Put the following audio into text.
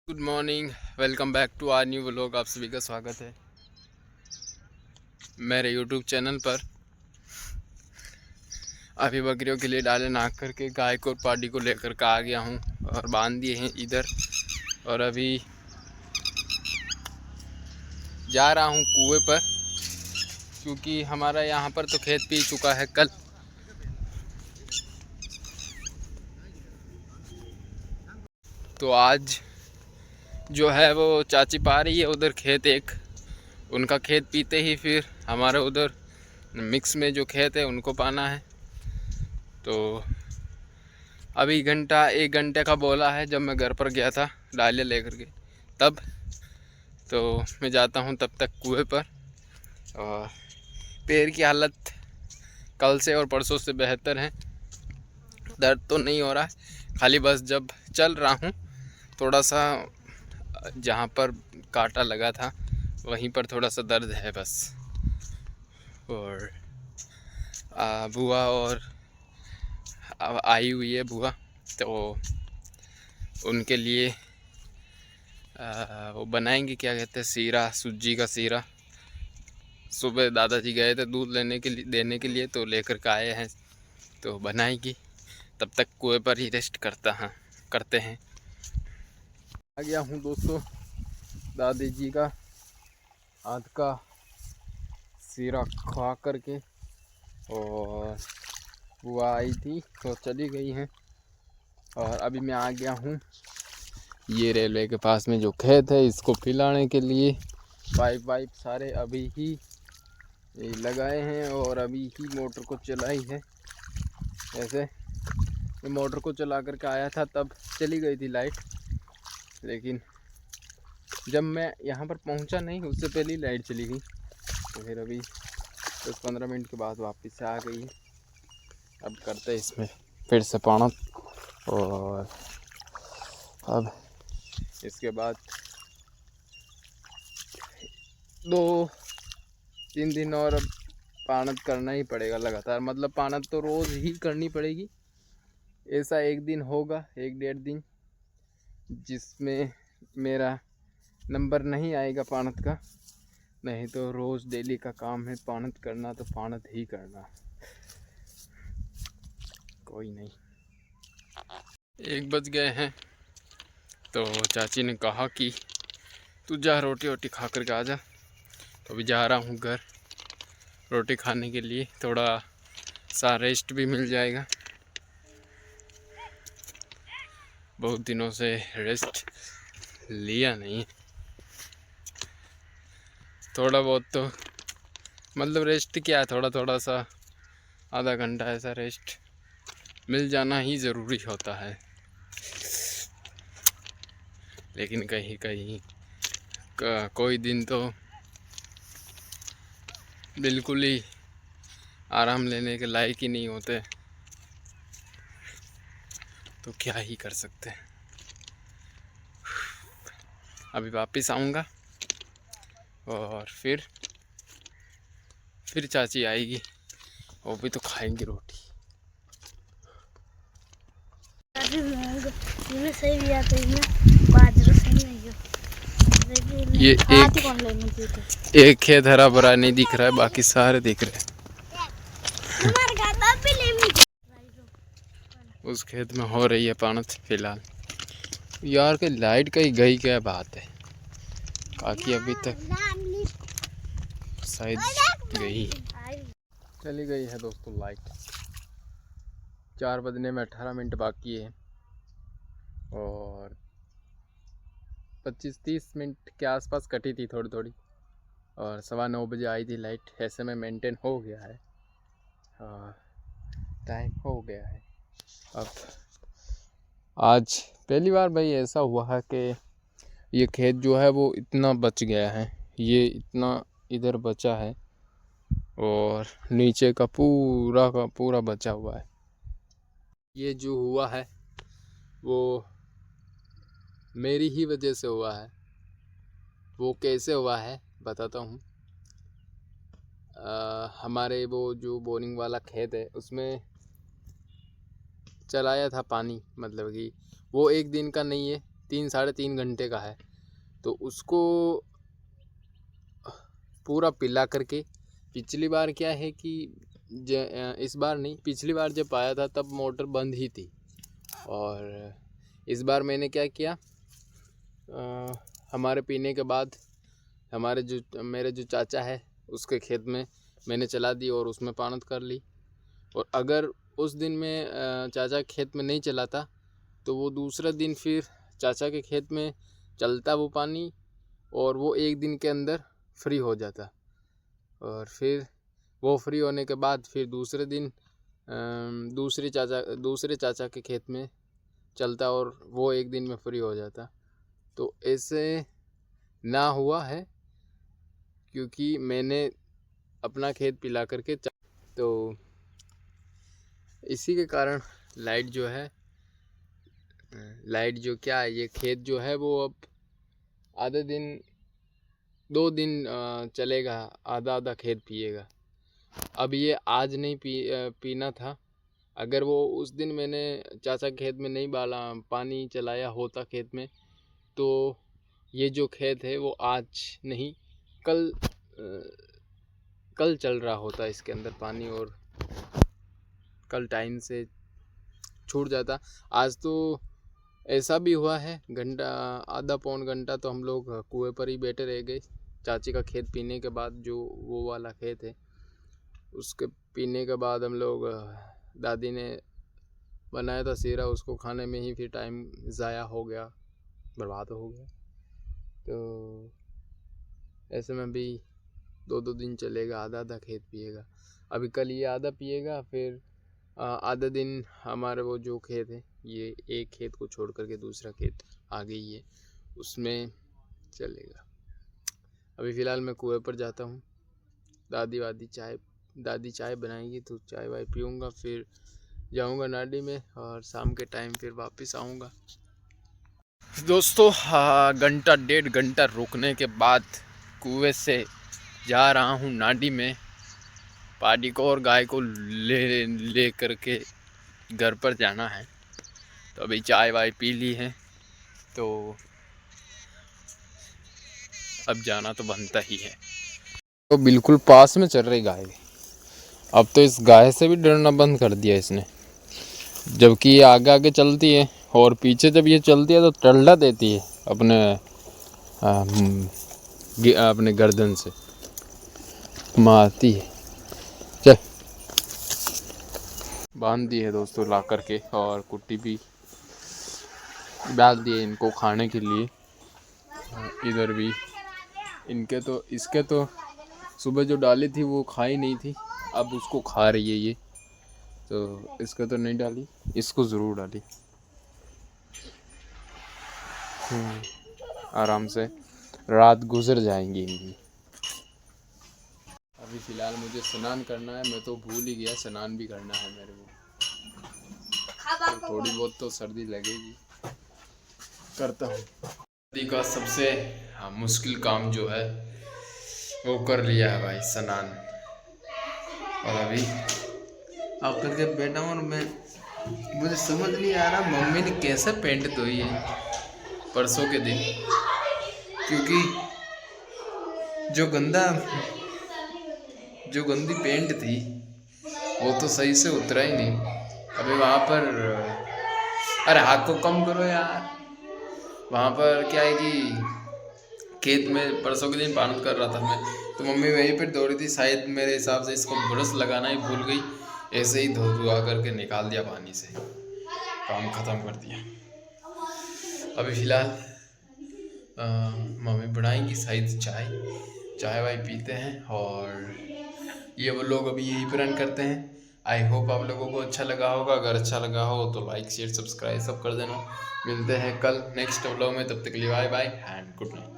Good morning, welcome back to our new vlog. आप सभी का स्वागत है मेरे यूट्यूब चैनल पर। अभी बकरियों के लिए डाले नाक करके गाय को और पाडी को लेकर के आ गया हूँ और बांध दिए हैं इधर। और अभी जा रहा हूँ कुएं पर, क्योंकि हमारा यहाँ पर तो खेत पी चुका है कल। तो आज जो है वो चाची पा रही है उधर खेत एक, उनका खेत पीते ही फिर हमारे उधर मिक्स में जो खेत है उनको पाना है। तो अभी एक घंटे का बोला है। जब मैं घर पर गया था डाले लेकर के तब, तो मैं जाता हूँ तब तक कुएं पर। और पैर की हालत कल से और परसों से बेहतर है, दर्द तो नहीं हो रहा है, खाली बस जब चल रहा हूँ थोड़ा सा जहाँ पर कांटा लगा था वहीं पर थोड़ा सा दर्द है बस। और बुआ और आई हुई है बुआ, तो उनके लिए वो बनाएंगे, क्या कहते हैं, सीरा, सूजी का सीरा। सुबह दादाजी गए थे दूध देने के लिए, तो लेकर के आए हैं, तो बनाएगी। तब तक कुएं पर ही रेस्ट करते हैं। आ गया हूँ दोस्तों दादी जी का हाथ का सीरा खा करके। और बुआ आई थी तो चली गई हैं। और अभी मैं आ गया हूँ ये रेलवे के पास में जो खेत है इसको पिलाने के लिए। पाइप सारे अभी ही लगाए हैं और अभी ही मोटर को चलाई है। ऐसे ये मोटर को चला करके आया था तब चली गई थी लाइट, लेकिन जब मैं यहाँ पर पहुँचा नहीं उससे पहले ही लाइट चली गई। तो फिर अभी 10-15 मिनट के बाद वापस से आ गई है। अब करते हैं इसमें फिर से पाना, और अब इसके बाद 2-3 दिन और अब पानत करना ही पड़ेगा लगातार। मतलब पानत तो रोज़ ही करनी पड़ेगी। ऐसा एक दिन होगा, 1-1.5 दिन, जिसमें मेरा नंबर नहीं आएगा पानत का। नहीं तो रोज़ डेली का काम है पानत करना, तो पानत ही करना। कोई नहीं, 1 बज गए हैं। तो चाची ने कहा कि तू जा रोटी वोटी खा कर के आ जा। तो अभी जा रहा हूँ घर रोटी खाने के लिए, थोड़ा सा रेस्ट भी मिल जाएगा। बहुत दिनों से रेस्ट लिया नहीं, थोड़ा बहुत तो मतलब रेस्ट क्या है, थोड़ा थोड़ा सा आधा घंटा ऐसा रेस्ट मिल जाना ही ज़रूरी होता है। लेकिन कहीं कहीं कोई दिन तो बिल्कुल ही आराम लेने के लायक ही नहीं होते, तो क्या ही कर सकते हैं। अभी वापस आऊँगा और फिर चाची आएगी, वो भी तो खाएंगे रोटी। ये एक खेत हरा भरा नहीं दिख रहा है, बाकी सारे दिख रहे हैं। उस खेत में हो रही है पानत फिलहाल। यार के लाइट का ही गई क्या बात है, बाकी अभी तक शायद गई, चली गई है दोस्तों लाइट। 4 बजने में 18 मिनट बाकी है और 25-30 मिनट के आसपास कटी थी थोड़ी थोड़ी, और 9:15 बजे आई थी लाइट। ऐसे में मेंटेन हो गया है, टाइम हो गया है। अब आज पहली बार भाई ऐसा हुआ है कि ये खेत जो है वो इतना बच गया है, ये इतना इधर बचा है और नीचे का पूरा बचा हुआ है। ये जो हुआ है वो मेरी ही वजह से हुआ है। वो कैसे हुआ है बताता हूँ। हमारे वो जो बोरिंग वाला खेत है उसमें चलाया था पानी, मतलब कि वो एक दिन का नहीं है, 3-3.5 घंटे का है। तो उसको पूरा पिला करके, पिछली बार क्या है कि इस बार नहीं, पिछली बार जब आया था तब मोटर बंद ही थी। और इस बार मैंने क्या किया, हमारे पीने के बाद मेरे जो चाचा है उसके खेत में मैंने चला दी और उसमें पानत कर ली। और अगर उस दिन में चाचा खेत में नहीं चलाता तो वो दूसरा दिन फिर चाचा के खेत में चलता वो पानी, और वो एक दिन के अंदर फ्री हो जाता। और फिर वो फ्री होने के बाद फिर दूसरे दिन दूसरे चाचा के खेत में चलता और वो एक दिन में फ्री हो जाता। तो ऐसे ना हुआ है क्योंकि मैंने अपना खेत पिला करके तो इसी के कारण लाइट जो क्या है, ये खेत जो है वो अब आधे दिन 2 दिन चलेगा, आधा खेत पिएगा। अब ये आज नहीं पीना था। अगर वो उस दिन मैंने चाचा खेत में नहीं पानी चलाया होता खेत में, तो ये जो खेत है वो आज नहीं कल चल रहा होता इसके अंदर पानी, और कल टाइम से छूट जाता। आज तो ऐसा भी हुआ है, घंटा आधा पौन घंटा तो हम लोग कुएं पर ही बैठे रह गए। चाची का खेत पीने के बाद, जो वो वाला खेत है उसके पीने के बाद हम लोग, दादी ने बनाया था सीरा, उसको खाने में ही फिर टाइम ज़ाया हो गया, बर्बाद हो गया। तो ऐसे में भी 2-2 दिन चलेगा, आधा खेत पिएगा। अभी कल ये आधा पिएगा, फिर आधा दिन हमारे वो जो खेत है, ये एक खेत को छोड़ करके दूसरा खेत आगे ही है, उसमें चलेगा। अभी फ़िलहाल मैं कुएं पर जाता हूँ। दादी चाय बनाएंगी तो चाय वाय पीऊँगा, फिर जाऊँगा नाडी में और शाम के टाइम फिर वापस आऊँगा। दोस्तों, 1-1.5 घंटा रुकने के बाद कुएं से जा रहा हूँ नाडी में, पाडी को और गाय को ले करके घर पर जाना है। तो अभी चाय वाय पी ली है, तो अब जाना तो बनता ही है। तो बिल्कुल पास में चल रही गाय, अब तो इस गाय से भी डरना बंद कर दिया इसने। जबकि ये आगे आगे चलती है और पीछे जब ये चलती है तो टल्ला देती है अपने गर्दन से मारती है। चल, बांध दी है दोस्तों ला करके, और कुट्टी भी डाल दी है इनको खाने के लिए। इधर भी इसके तो सुबह जो डाली थी वो खाई नहीं थी, अब उसको खा रही है ये। तो इसको तो नहीं डाली, इसको ज़रूर डाली। आराम से रात गुजर जाएंगी इनकी। अभी फ़िलहाल मुझे स्नान करना है, मैं तो भूल ही गया, स्नान भी करना है मेरे को। तो थोड़ी बहुत तो सर्दी लगेगी, करता हूँ। सर्दी का सबसे मुश्किल काम जो है वो कर लिया है भाई, स्नान। और अभी अब करके बैठा हूँ, और मुझे समझ नहीं आ रहा मम्मी ने कैसे पेंट धोई है परसों के दिन, क्योंकि जो गंदी पेंट थी वो तो सही से उतरा ही नहीं। अभी वहाँ पर, अरे हाथ को कम करो यार, वहाँ पर क्या है कि खेत में परसों के दिन पानी कर रहा था मैं, तो मम्मी वहीं पर धो रही थी। शायद मेरे हिसाब से इसको ब्रश लगाना ही भूल गई, ऐसे ही धुआ करके निकाल दिया पानी से, काम ख़त्म कर दिया। अभी फ़िलहाल मम्मी बनाएंगी शायद चाय वाय पीते हैं, और ये वो लोग अभी यही प्लान करते हैं। आई होप आप लोगों को अच्छा लगा होगा। अगर अच्छा लगा हो तो लाइक शेयर सब्सक्राइब सब कर देना। मिलते हैं कल नेक्स्ट व्लॉग में, तब तक के लिए bye bye and good night.